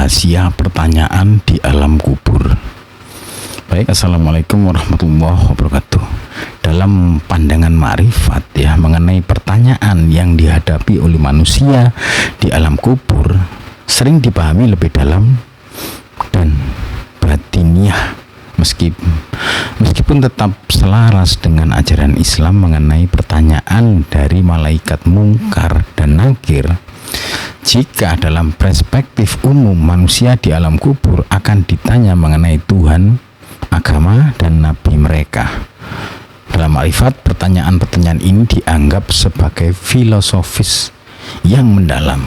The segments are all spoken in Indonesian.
rahasia pertanyaan di alam kubur. Baik, assalamualaikum warahmatullahi wabarakatuh. Dalam pandangan ma'rifat ya, mengenai pertanyaan yang dihadapi oleh manusia di alam kubur sering dipahami lebih dalam dan batiniah, meskipun tetap selaras dengan ajaran Islam mengenai pertanyaan dari malaikat mungkar dan nakir. Jika dalam perspektif umum manusia di alam kubur akan ditanya mengenai Tuhan, agama, dan nabi mereka. Dalam ma'rifat, pertanyaan-pertanyaan ini dianggap sebagai filosofis yang mendalam,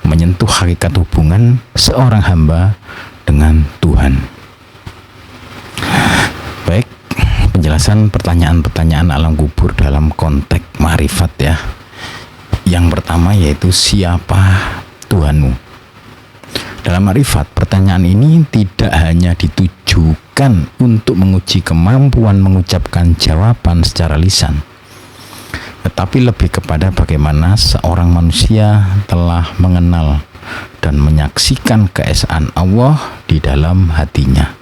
menyentuh hakikat hubungan seorang hamba dengan Tuhan. Baik, penjelasan pertanyaan-pertanyaan alam kubur dalam konteks ma'rifat ya. Yang pertama yaitu siapa Tuhanmu. Dalam ma'rifat, pertanyaan ini tidak hanya ditujukan untuk menguji kemampuan mengucapkan jawaban secara lisan, tetapi lebih kepada bagaimana seorang manusia telah mengenal dan menyaksikan keesaan Allah di dalam hatinya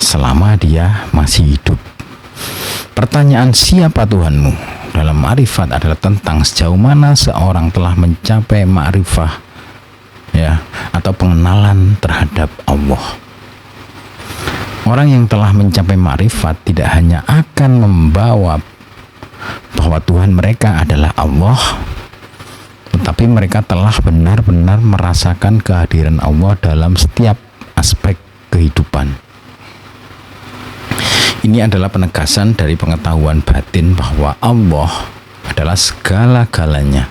selama dia masih hidup. Pertanyaan siapa Tuhanmu dalam ma'rifat adalah tentang sejauh mana seorang telah mencapai ma'rifah ya, atau pengenalan terhadap Allah. Orang yang telah mencapai ma'rifat tidak hanya akan membawa bahwa Tuhan mereka adalah Allah, tetapi mereka telah benar-benar merasakan kehadiran Allah dalam setiap aspek kehidupan. Ini adalah penegasan dari pengetahuan batin bahwa Allah adalah segala-galanya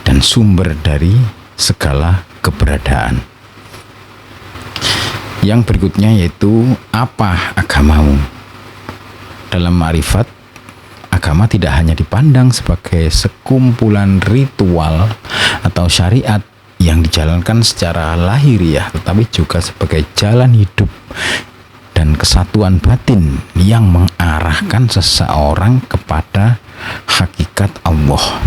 dan sumber dari segala keberadaan. Yang berikutnya yaitu apa agamamu. Dalam ma'rifat, agama tidak hanya dipandang sebagai sekumpulan ritual atau syariat yang dijalankan secara lahiriah, tetapi juga sebagai jalan hidup dan kesatuan batin yang mengarahkan seseorang kepada hakikat Allah.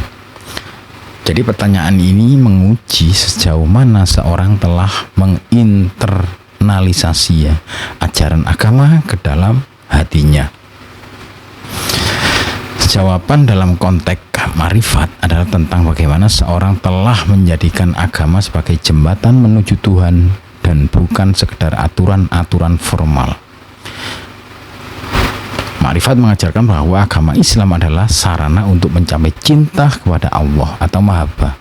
Jadi pertanyaan ini menguji sejauh mana seorang telah menginternalisasi ajaran agama ke dalam hatinya. Jawaban dalam konteks ma'rifat adalah tentang bagaimana seorang telah menjadikan agama sebagai jembatan menuju Tuhan dan bukan sekedar aturan-aturan formal. Ma'rifat mengajarkan bahwa agama Islam adalah sarana untuk mencapai cinta kepada Allah atau Mahabbah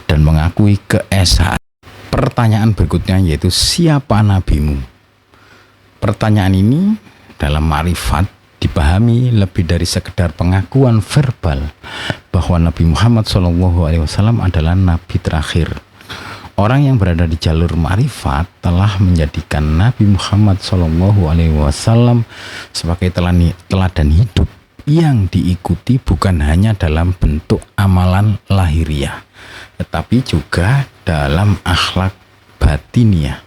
dan mengakui keesaan. Pertanyaan berikutnya yaitu siapa nabimu? Pertanyaan ini dalam ma'rifat dipahami lebih dari sekedar pengakuan verbal bahwa Nabi Muhammad SAW adalah nabi terakhir. Orang yang berada di jalur ma'rifat telah menjadikan Nabi Muhammad SAW sebagai teladan hidup yang diikuti bukan hanya dalam bentuk amalan lahiriah, tetapi juga dalam akhlak batiniah.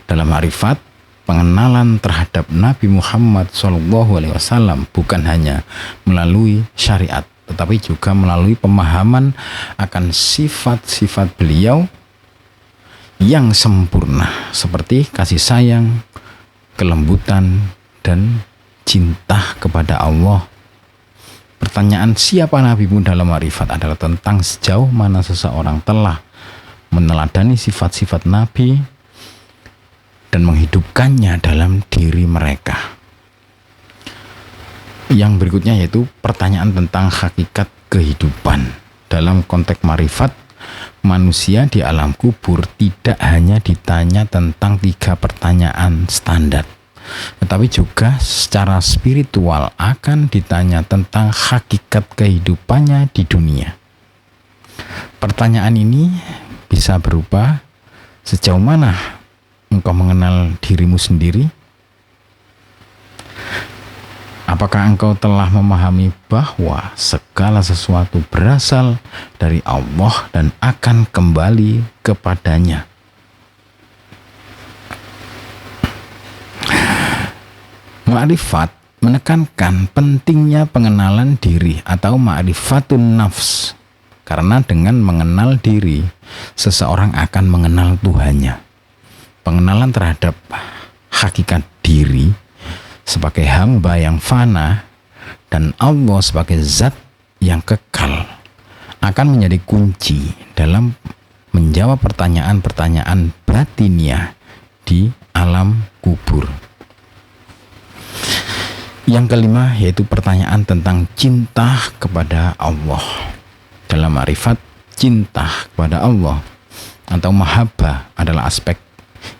Dalam ma'rifat, pengenalan terhadap Nabi Muhammad SAW bukan hanya melalui syariat, tetapi juga melalui pemahaman akan sifat-sifat beliau yang sempurna seperti kasih sayang, kelembutan, dan cinta kepada Allah. Pertanyaan siapa nabimu dalam ma'rifat adalah tentang sejauh mana seseorang telah meneladani sifat-sifat nabi dan menghidupkannya dalam diri mereka. Yang berikutnya yaitu pertanyaan tentang hakikat kehidupan. Dalam konteks ma'rifat, manusia di alam kubur tidak hanya ditanya tentang 3 pertanyaan standar, tetapi juga secara spiritual akan ditanya tentang hakikat kehidupannya di dunia. Pertanyaan ini bisa berupa sejauh mana engkau mengenal dirimu sendiri? Apakah engkau telah memahami bahwa segala sesuatu berasal dari Allah dan akan kembali kepadanya? Ma'rifat menekankan pentingnya pengenalan diri atau ma'rifatun nafs Karena dengan mengenal diri, seseorang akan mengenal Tuhannya. Pengenalan terhadap hakikat diri sebagai hamba yang fana dan Allah sebagai zat yang kekal akan menjadi kunci dalam menjawab pertanyaan-pertanyaan batiniah di alam kubur. Yang kelima yaitu pertanyaan tentang cinta kepada Allah. Dalam ma'rifat, cinta kepada Allah atau mahabbah adalah aspek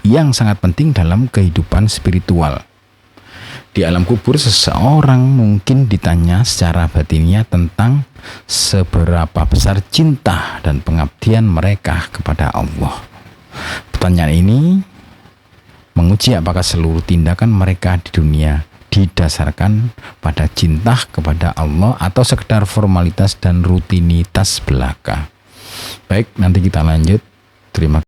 yang sangat penting dalam kehidupan spiritual. Di alam kubur, seseorang mungkin ditanya secara batiniah tentang seberapa besar cinta dan pengabdian mereka kepada Allah. Pertanyaan ini menguji apakah seluruh tindakan mereka di dunia didasarkan pada cinta kepada Allah atau sekedar formalitas dan rutinitas belaka. Baik, nanti kita lanjut. Terima kasih.